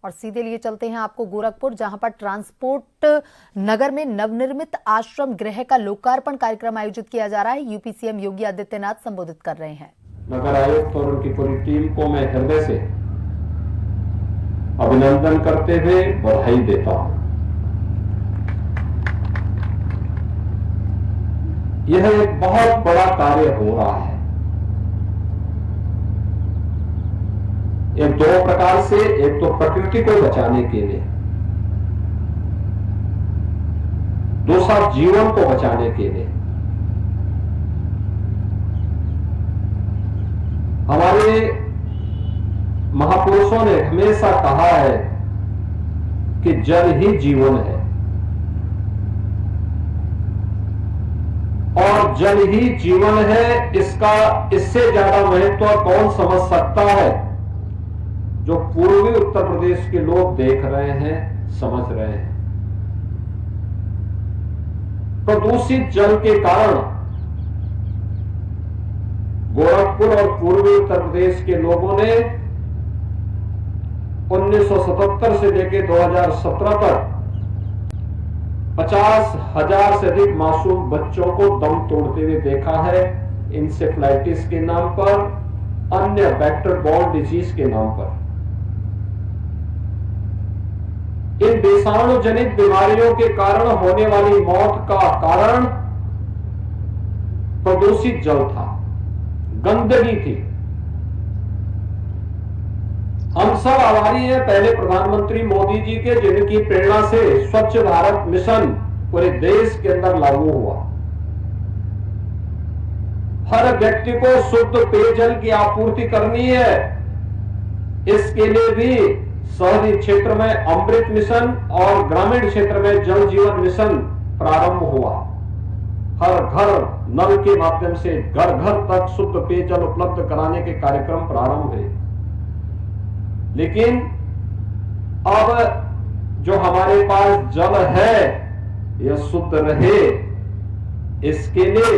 और सीधे लिए चलते हैं आपको गोरखपुर, जहां पर ट्रांसपोर्ट नगर में नवनिर्मित आश्रम गृह का लोकार्पण कार्यक्रम आयोजित किया जा रहा है। यूपी सीएम योगी आदित्यनाथ संबोधित कर रहे हैं। नगर आयुक्त और उनकी पूरी टीम को मैं हृदय से अभिनंदन करते हुए बधाई देता हूं। यह एक बहुत बड़ा कार्य हो रहा है। ये दो प्रकार से, एक तो प्रकृति को बचाने के लिए, दूसरा जीवन को बचाने के लिए। हमारे महापुरुषों ने हमेशा कहा है कि जल ही जीवन है और जल ही जीवन है। इससे ज्यादा महत्व कौन समझ सकता है? जो पूर्वी उत्तर प्रदेश के लोग देख रहे हैं, समझ रहे हैं। प्रदूषित जल के कारण गोरखपुर और पूर्वी उत्तर प्रदेश के लोगों ने 1977 से लेकर 2017 तक 50,000 से अधिक मासूम बच्चों को दम तोड़ते हुए देखा है, इंसेफ्लाइटिस के नाम पर, अन्य वेक्टर बॉर्न डिजीज के नाम पर। इन विषाणु जनित बीमारियों के कारण होने वाली मौत का कारण प्रदूषित जल था, गंदगी थी। हम सब आभारी हैं पहले प्रधानमंत्री मोदी जी के, जिनकी प्रेरणा से स्वच्छ भारत मिशन पूरे देश के अंदर लागू हुआ। हर व्यक्ति को शुद्ध पेयजल की आपूर्ति करनी है। इसके लिए भी शहरी क्षेत्र में अमृत मिशन और ग्रामीण क्षेत्र में जल जीवन मिशन प्रारंभ हुआ। हर घर नल के माध्यम से घर घर तक शुद्ध पेयजल उपलब्ध कराने के कार्यक्रम प्रारंभ हुए। लेकिन अब जो हमारे पास जल है यह शुद्ध रहे, इसके लिए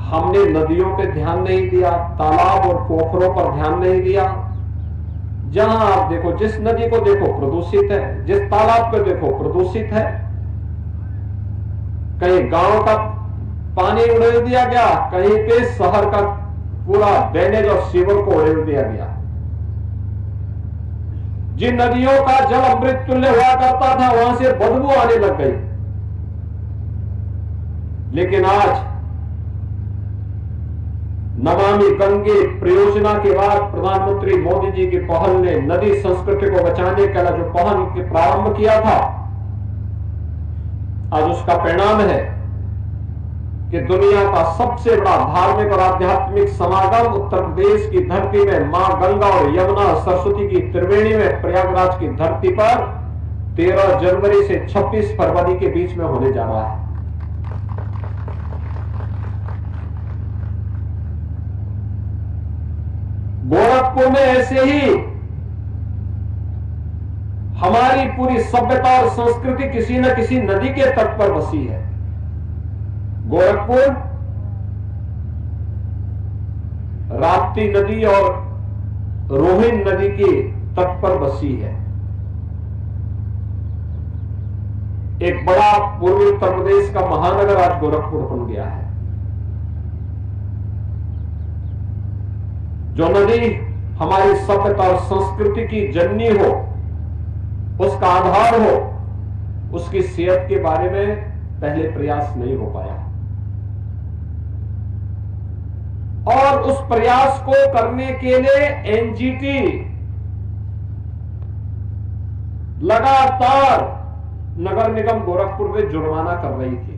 हमने नदियों पे ध्यान नहीं दिया, तालाब और पोखरों पर ध्यान नहीं दिया। जहां आप देखो, जिस नदी को देखो प्रदूषित है, जिस तालाब को देखो प्रदूषित है। कहीं गांव का पानी उड़ेल दिया गया, कहीं पे शहर का पूरा ड्रेनेज और सीवर को उड़ेल दिया गया। जिन नदियों का जल अमृत तुल्य हुआ करता था, वहां से बदबू आने लग गई। लेकिन आज नमामि गंगे परियोजना के बाद प्रधानमंत्री मोदी जी की पहल ने नदी संस्कृति को बचाने का जो पहल प्रारंभ किया था, आज उसका परिणाम है कि दुनिया का सबसे बड़ा धार्मिक और आध्यात्मिक समागम उत्तर प्रदेश की धरती में, मां गंगा और यमुना सरस्वती की त्रिवेणी में, प्रयागराज की धरती पर 13 जनवरी से 26 फरवरी के बीच में होने जा रहा है। गोरखपुर में ऐसे ही हमारी पूरी सभ्यता और संस्कृति किसी न किसी नदी के तट पर बसी है। गोरखपुर राप्ती नदी और रोहिन नदी के तट पर बसी है। एक बड़ा पूर्वी उत्तर प्रदेश का महानगर आज गोरखपुर बन गया है। जो नदी हमारी सभ्यता और संस्कृति की जननी हो, उसका आधार हो, उसकी सेहत के बारे में पहले प्रयास नहीं हो पाया। और उस प्रयास को करने के लिए एनजीटी लगातार नगर निगम गोरखपुर में जुर्माना कर रही थी।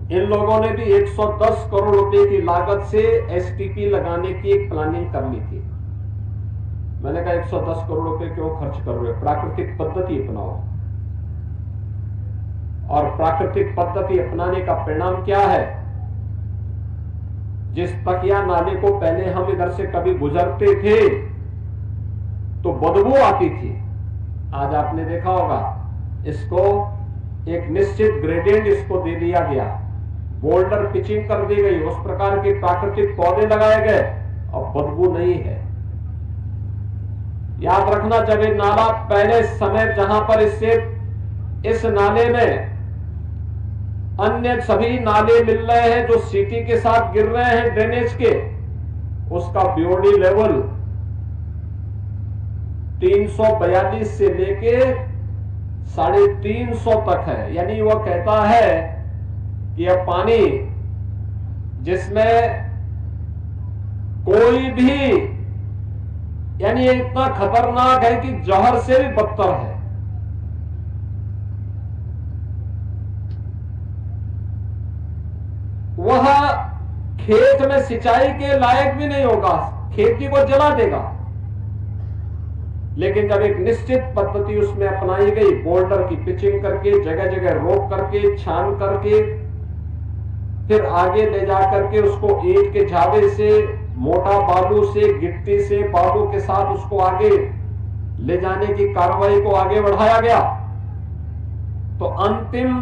इन लोगों ने भी 110 करोड़ रुपए की लागत से एसटीपी लगाने की एक प्लानिंग कर ली थी। मैंने कहा 110 करोड़ रुपए क्यों खर्च कर रहे हो, प्राकृतिक पद्धति अपनाओ। और प्राकृतिक पद्धति अपनाने का परिणाम क्या है? जिस तकिया नाले को पहले हम इधर से कभी गुजरते थे तो बदबू आती थी, आज आपने देखा होगा इसको एक निश्चित ग्रेडियंट इसको दे दिया गया, बोल्डर पिचिंग कर दी गई, उस प्रकार के प्राकृतिक पौधे लगाए गए और बदबू नहीं है। याद रखना, जब ये नाला पहले समय जहां पर इस नाले में अन्य सभी नाले मिल रहे हैं जो सिटी के साथ गिर रहे हैं ड्रेनेज के, उसका बीओडी लेवल 342 से लेके 350 तक है। यानी वह कहता है कि यह पानी जिसमें कोई भी, यानी ये इतना खतरनाक है कि जहर से भी बदतर है। वह खेत में सिंचाई के लायक भी नहीं होगा, खेती को जला देगा। लेकिन जब एक निश्चित पद्धति उसमें अपनाई गई, बोल्डर की पिचिंग करके, जगह जगह रोक करके, छान करके, फिर आगे ले जा करके उसको ईंट के झावे से, मोटा बालू से, गिट्टी से, बालू के साथ उसको आगे ले जाने की कार्रवाई को आगे बढ़ाया गया, तो अंतिम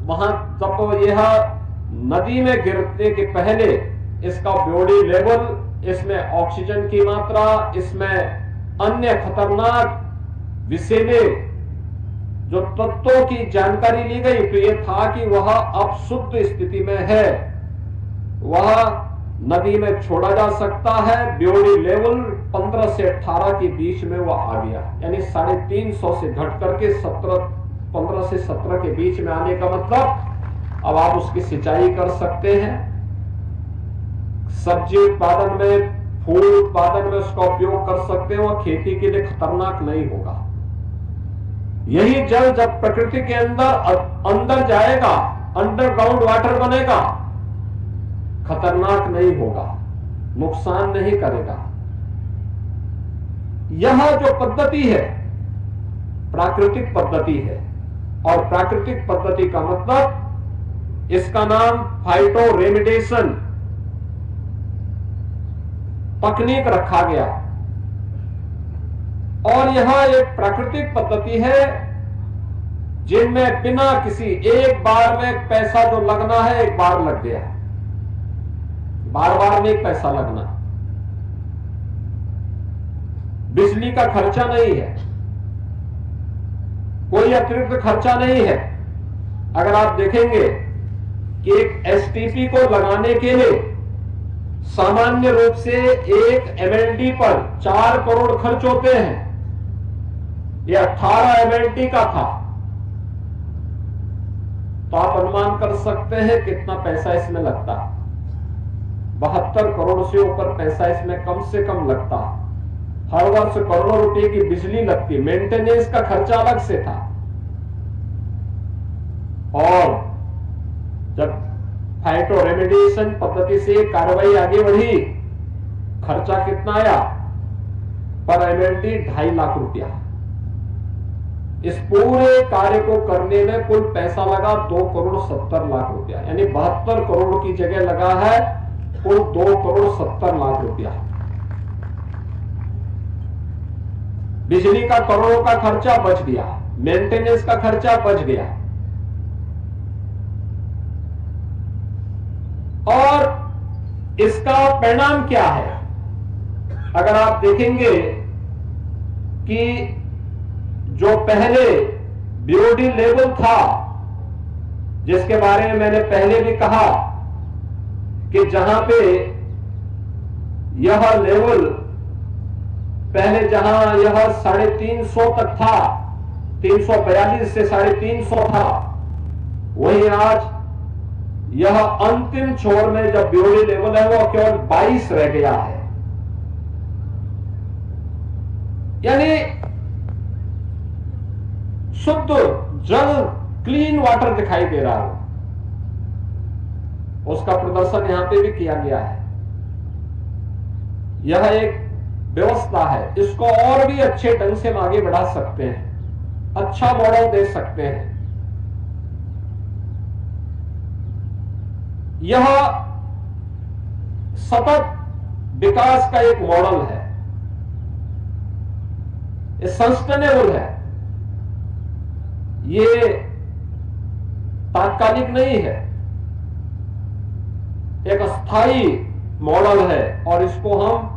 वहां जब यह नदी में गिरने के पहले इसका बीओडी लेवल, इसमें ऑक्सीजन की मात्रा, इसमें अन्य खतरनाक विषैले जो तत्वों की जानकारी ली गई, तो यह था कि वह अब शुद्ध स्थिति में है, वह नदी में छोड़ा जा सकता है। बीओडी लेवल 15 से 18 के बीच में वह आ गया, यानी 350 से घट करके 15 से 17 के बीच में आने का मतलब अब आप उसकी सिंचाई कर सकते हैं, सब्जी उत्पादन में, फूल उत्पादन में उसका उपयोग कर सकते हैं, और खेती के लिए खतरनाक नहीं होगा। यही जल जब प्रकृति के अंदर जाएगा, अंडरग्राउंड वाटर बनेगा, खतरनाक नहीं होगा, नुकसान नहीं करेगा। यह जो पद्धति है प्राकृतिक पद्धति है, और प्राकृतिक पद्धति का मतलब इसका नाम फाइटो रेमिडेशन तकनीक रखा गया। और यह एक प्राकृतिक पद्धति है जिनमें बिना किसी, एक बार में पैसा जो लगना है एक बार लग गया, बार बार नहीं पैसा लगना, बिजली का खर्चा नहीं है, कोई अतिरिक्त खर्चा नहीं है। अगर आप देखेंगे कि एक एसटीपी को लगाने के लिए सामान्य रूप से एक एमएलडी पर 4 करोड़ खर्च होते हैं, यह 18 एमएलडी का था, तो आप अनुमान कर सकते हैं कितना पैसा इसमें लगता। 72 करोड़ से ऊपर पैसा इसमें कम से कम लगता। हर वर्ष करोड़ों रुपए की बिजली लगती, मेंटेनेंस का खर्चा अलग से था। और जब फाइटो रेमिडिएशन पद्धति से कार्रवाई आगे बढ़ी, खर्चा कितना आया पर एमएलडी 2.5 लाख रुपया। इस पूरे कार्य को करने में कुल पैसा लगा 2 करोड़ 70 लाख रुपया, यानी 72 करोड़ की जगह लगा है कुल 2 करोड़ 70 लाख रुपया। बिजली का करोड़ों का खर्चा बच गया, मेंटेनेंस का खर्चा बच गया। और इसका परिणाम क्या है? अगर आप देखेंगे कि जो पहले बीओडी लेवल था, जिसके बारे में मैंने पहले भी कहा कि जहां पे यह लेवल पहले जहां यह 350 तक था, 342 से 350 था, वही आज यह अंतिम छोर में जब बीओडी लेवल है वो केवल 22 रह गया है। यानी शुद्ध जल, क्लीन वाटर दिखाई दे रहा है। उसका प्रदर्शन यहां पे भी किया गया है। यह एक व्यवस्था है, इसको और भी अच्छे ढंग से हम आगे बढ़ा सकते हैं, अच्छा मॉडल दे सकते हैं। यह सतत विकास का एक मॉडल है, ये सस्टेनेबल है, ये तात्कालिक नहीं है, एक स्थायी मॉडल है। और इसको हम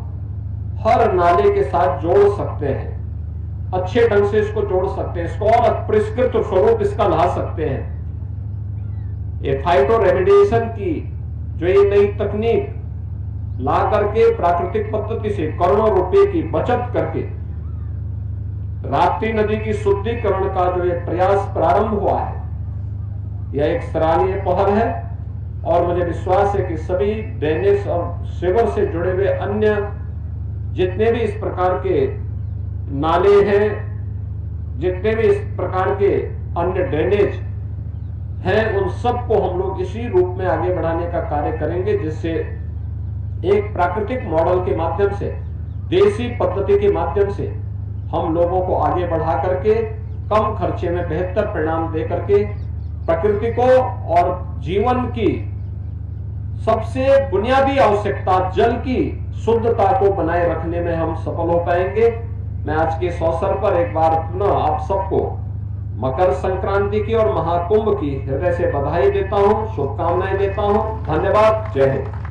हर नाले के साथ जोड़ सकते हैं, अच्छे ढंग से इसको जोड़ सकते हैं, इसको और परिष्कृत स्वरूप इसका ला सकते हैं। ये फाइटो रेमिडिएशन की जो ये नई तकनीक ला करके प्राकृतिक पद्धति से करोड़ों रुपए की बचत करके राप्ती नदी की शुद्धिकरण का जो ये प्रयास प्रारंभ हुआ है, यह एक सराहनीय पहल है और मुझे विश्वास है कि सभी ड्रेनेज और सीवर से जुड़े हुए अन्य जितने भी इस प्रकार के नाले हैं, जितने भी इस प्रकार के अन्य ड्रेनेज हैं, उन सबको हम लोग इसी रूप में आगे बढ़ाने का कार्य करेंगे, जिससे एक प्राकृतिक मॉडल के माध्यम से, देसी पद्धति के माध्यम से हम लोगों को आगे बढ़ा करके कम खर्चे में बेहतर परिणाम दे करके प्रकृति को और जीवन की सबसे बुनियादी आवश्यकता जल की शुद्धता को बनाए रखने में हम सफल हो पाएंगे। मैं आज के इस अवसर पर एक बार पुनः आप सबको मकर संक्रांति की और महाकुंभ की हृदय से बधाई देता हूं, शुभकामनाएं देता हूं। धन्यवाद। जय हिंद।